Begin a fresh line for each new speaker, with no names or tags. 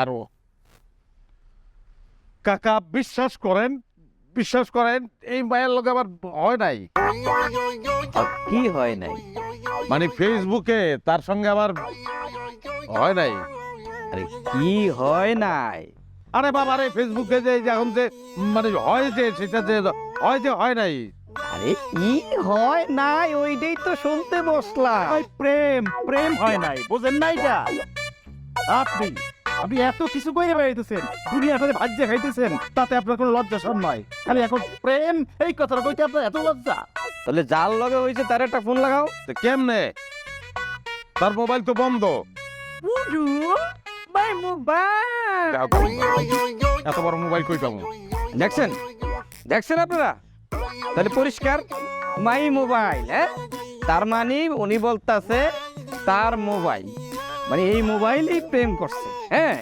আরো কাকা বিশ্বাস করেন এই মায়ের লোক আমার হয় নাই।
কি হয় নাই?
মানে ফেসবুকে তার সঙ্গে আমার হয় নাই।
আরে কি হয় নাই?
আরে বাবা রে, ফেসবুকে যে এখন যে মানে হয় যে সেটা যে হয় নাই।
আরে কি হয় নাই ওইটাই তো শুনতে বসলাম।
প্রেম হয় নাই, বুঝেন নাই যা? আপনি আপনি এত কিছু করে বেড়াইতেছেন, দুনিয়াটাতে ভাজ্যে খাইতেছেন, তাতে আপনার কোনো লজ্জা শরম নয়। খালি এখন প্রেম এই কথাটা কইতে আপনার এত লজ্জা?
তাহলে যার লগে হয়েছে তার একটা ফোন লাগাও।
তো কেমনে? তার মোবাইল তো বন্ধ। এত বড় মোবাইল কই পাবো?
দেখছেন দেখছেন আপনারা? তাহলে পরিষ্কার মাই মোবাইল। হ্যাঁ, তার মানে উনি বলতাছে তার মোবাইল, মানে এই মোবাইলেই প্রেম করছে। হ্যাঁ,